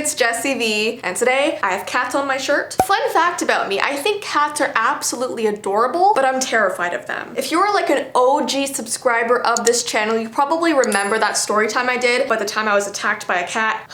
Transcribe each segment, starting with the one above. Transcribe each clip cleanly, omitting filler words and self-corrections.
it's Jessie V, and today I have cats on my shirt. Fun fact about me, I think cats are absolutely adorable, but I'm terrified of them. If you're like an OG subscriber of this channel, you probably remember that story time I did by the time I was attacked by a cat.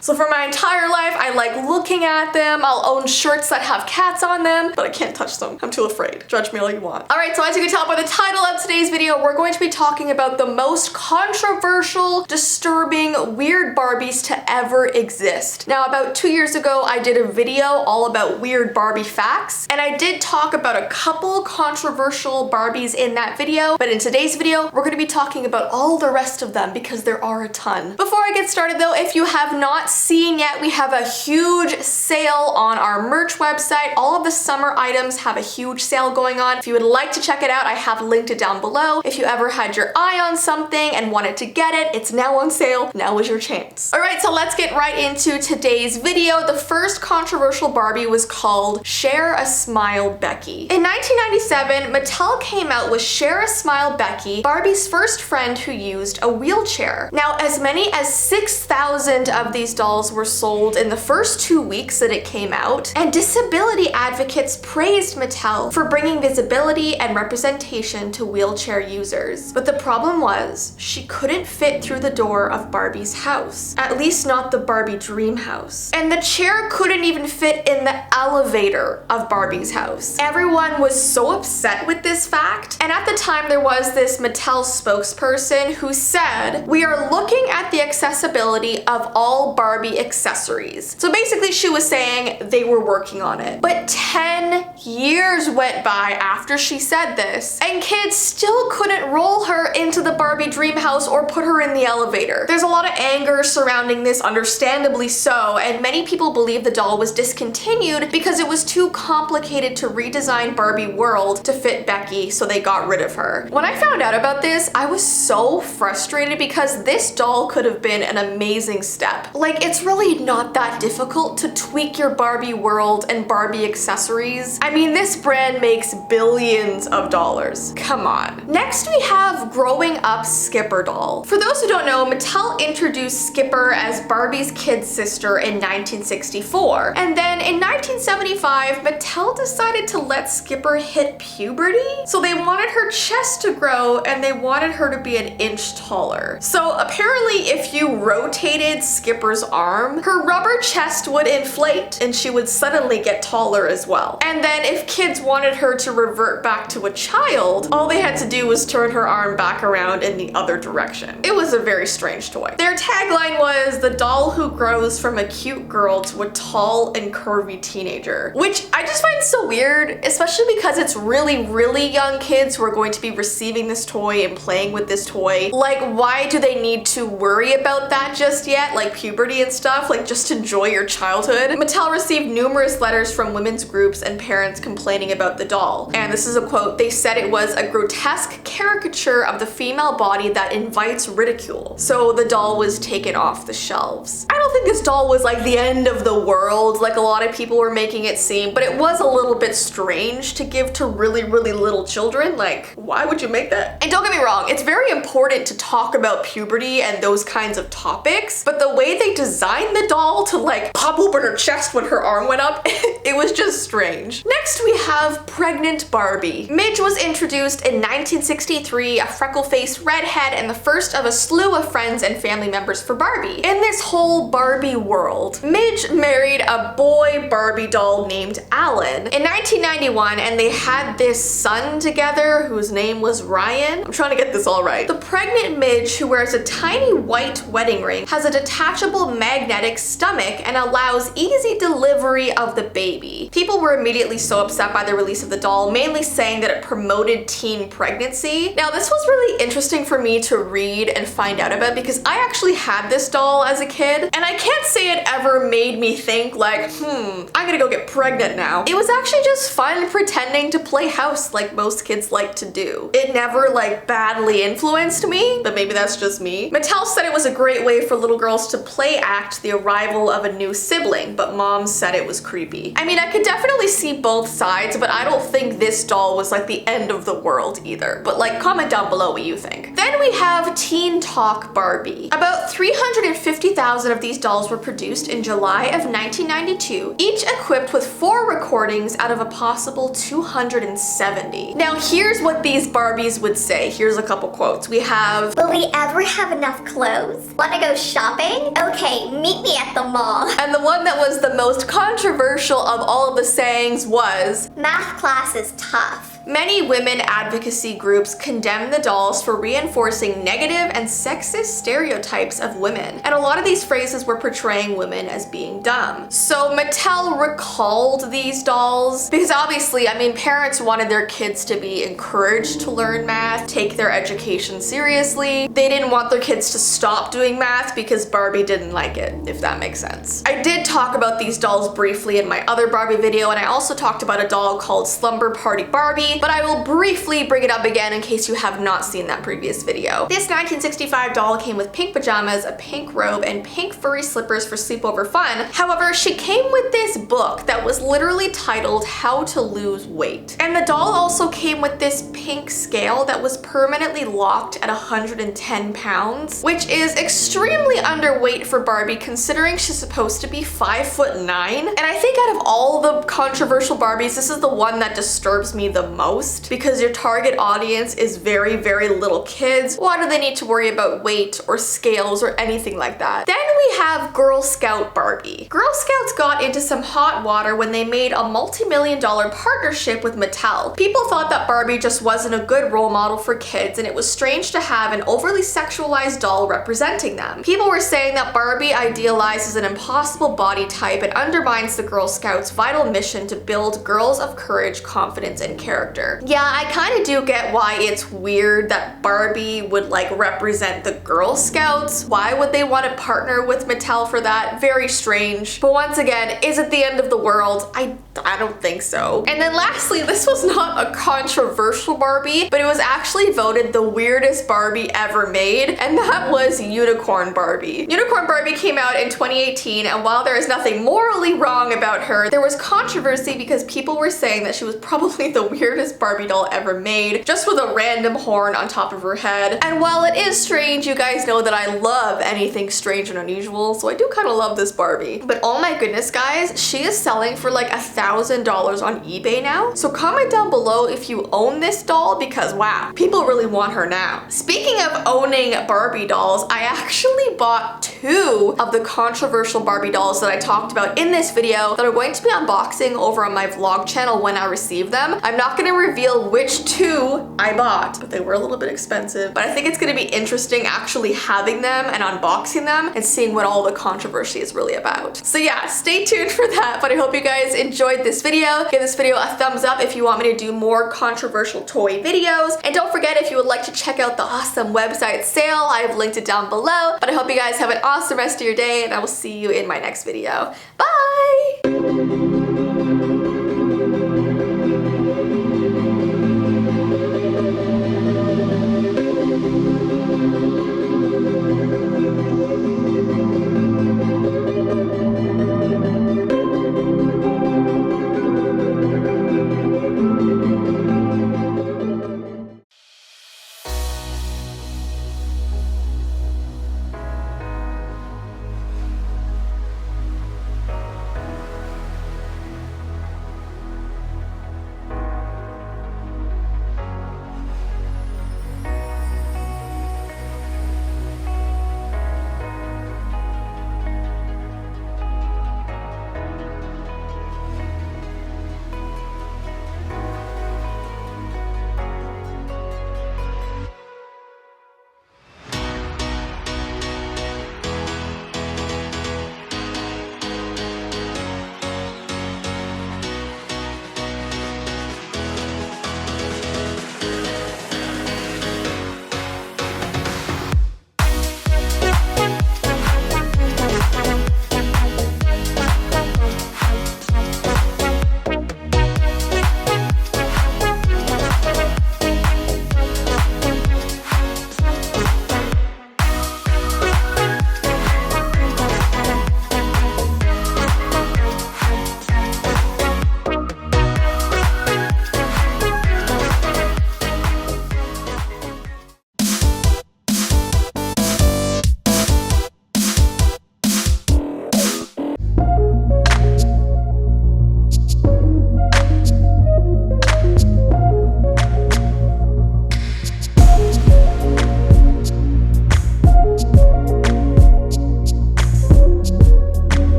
So for my entire life, I like looking at them. I'll own shirts that have cats on them, but I can't touch them. I'm too afraid. Judge me all you want. All right, so as you can tell by the title of today's video, we're going to be talking about the most controversial, disturbing, weird Barbies to ever exist. Now, about 2 years ago, I did a video all about weird Barbie facts, and I did talk about a couple controversial Barbies in that video, but in today's video, we're going to be talking about all the rest of them because there are a ton. Before I get started though, if you have not seen yet, we have a huge sale on our merch website. All of the summer items have a huge sale going on. If you would like to check it out, I have linked it down below. If you ever had your eye on something and wanted to get it, it's now on sale. Now is your chance. All right, so let's get right into today's video. The first controversial Barbie was called Share a Smile Becky. In 1997, Mattel came out with Share a Smile Becky, Barbie's first friend who used a wheelchair. Now, as many as 6,000 of these dolls were sold in the first 2 weeks that it came out, and disability advocates praised Mattel for bringing visibility and representation to wheelchair users. But the problem was, she couldn't fit through the door of Barbie's house. At least not the Barbie dream house. And the chair couldn't even fit in the elevator of Barbie's house. Everyone was so upset with this fact, and at the time there was this Mattel spokesperson who said, "We are looking at the accessibility of all Barbie accessories." So basically she was saying they were working on it. But 10 years went by after she said this, and kids still couldn't roll her into the Barbie dream house or put her in the elevator. There's a lot of anger surrounding this, understandably so, and many people believe the doll was discontinued because it was too complicated to redesign Barbie World to fit Becky, so they got rid of her. When I found out about this, I was so frustrated because this doll could have been an amazing step. Like, it's really not that difficult to tweak your Barbie World and Barbie accessories. I mean, this brand makes billions of dollars. Come on. Next, we have Growing Up Skipper doll. For those who don't know, Mattel introduced Skipper as Barbie's kid sister in 1964. And then in 1975, Mattel decided to let Skipper hit puberty. So they wanted her chest to grow and they wanted her to be an inch taller. So apparently if you rotated Skipper's arm, her rubber chest would inflate and she would suddenly get taller as well. And then if kids wanted her to revert back to a child, all they had to do was turn her arm back around in the other direction. It was a very strange toy. Their tagline was the doll who grows from a cute girl to a tall and curvy teenager, which I just find so weird, especially because it's really young kids who are going to be receiving this toy and playing with this toy. Like, why do they need to worry about that just yet? Like puberty and stuff? Like, just enjoy your childhood. Mattel received numerous letters from women's groups and parents complaining about the doll. And this is a quote. They said it was a grotesque caricature of the female body that invites ridicule. So the doll was taken off the shelves. I don't think this doll was like the end of the world like a lot of people were making it seem, but it was a little bit strange to give to really little children. Like, why would you make that? And don't get me wrong, it's very important to talk about puberty and those kinds of topics, but the way they designed the doll to like pop open her chest when her arm went up, it was just strange. Next we have Pregnant Barbie. Midge was introduced in 1963, a freckle-faced redhead and the first of a slew of friends and family members for Barbie. In this whole Barbie world, Midge married a boy Barbie doll named Alan in 1991, and they had this son together whose name was Ryan. I'm trying to get this all right. The pregnant Midge, who wears a tiny white wedding ring, has a detachable magnetic stomach and allows easy delivery of the baby. People were immediately so upset by the release of the doll, mainly saying that it promoted teen pregnancy. Now, this was really interesting for me to read and find out about because I actually had this doll as a kid, and I can't say it ever made me think like, I'm gonna go get pregnant now. It was actually just fun pretending to play house like most kids like to do. It never like badly influenced me, but maybe that's just me. Mattel said it was a great way for little girls to play act the arrival of a new sibling, but moms said it was creepy. I mean, I could definitely see both sides, but I don't think this doll was like the end of the world either. But like, comment down below what you think. Then we have Teen Talk Barbie. About 350,000 of these dolls were produced in July of 1992, each equipped with 4 recordings out of a possible 270. Now here's what these Barbies would say. Here's a couple quotes. We have, "Will we ever have enough clothes? Want to go shopping? Okay, meet me at the mall." And the one that was the most controversial of all of the sayings was, "Math class is tough." Many women advocacy groups condemn the dolls for reinforcing negative and sexist stereotypes of women, and a lot of these phrases were portraying women as being dumb. So Mattel recalled these dolls because obviously, I mean, parents wanted their kids to be encouraged to learn math, take their education seriously. They didn't want their kids to stop doing math because Barbie didn't like it, if that makes sense. I did talk about these dolls briefly in my other Barbie video, and I also talked about a doll called Slumber Party Barbie, but I will briefly bring it up again in case you have not seen that previous video. This 1965 doll came with pink pajamas, a pink robe, and pink furry slippers for sleepover fun. However, she came with this book that was literally titled How to Lose Weight. And the doll also came with this pink scale that was permanently locked at 110 pounds, which is extremely underweight for Barbie considering she's supposed to be 5'9". And I think out of all the controversial Barbies, this is the one that disturbs me the most because your target audience is very, very little kids. Why do they need to worry about weight or scales or anything like that? Then we have Girl Scout Barbie. Girl Scouts got into some hot water when they made a multi-million-dollar partnership with Mattel. People thought that Barbie just wasn't a good role model for kids, and it was strange to have an overly sexualized doll representing them. People were saying that Barbie idealizes an impossible body type and undermines the Girl Scouts' vital mission to build girls of courage, confidence, and character. Yeah, I kind of do get why it's weird that Barbie would like represent the Girl Scouts. Why would they want to partner with Mattel for that? Very strange. But once again, is it the end of the world? I don't think so. And then lastly, this was not a controversial Barbie, but it was actually voted the weirdest Barbie ever made, and that was Unicorn Barbie. Unicorn Barbie came out in 2018, and while there is nothing morally wrong about her, there was controversy because people were saying that she was probably the weirdest Barbie doll ever made, just with a random horn on top of her head. And while it is strange, you guys know that I love anything strange and unusual, so I do kind of love this Barbie. But oh my goodness, guys, she is selling for like $1,000 on eBay now. So comment down below if you own this doll because wow, people really want her now. Speaking of owning Barbie dolls, I actually bought 2 of the controversial Barbie dolls that I talked about in this video that are going to be unboxing over on my vlog channel when I receive them. I'm not going to reveal which 2 I bought, but they were a little bit expensive. But I think it's going to be interesting actually having them and unboxing them and seeing what all the controversy is really about. So yeah, stay tuned for that, but I hope you guys enjoyed this video. Give this video a thumbs up if you want me to do more controversial toy videos. And don't forget, if you would like to check out the awesome website sale, I have linked it down below. But I hope you guys have an awesome rest of your day, and I will see you in my next video. Bye!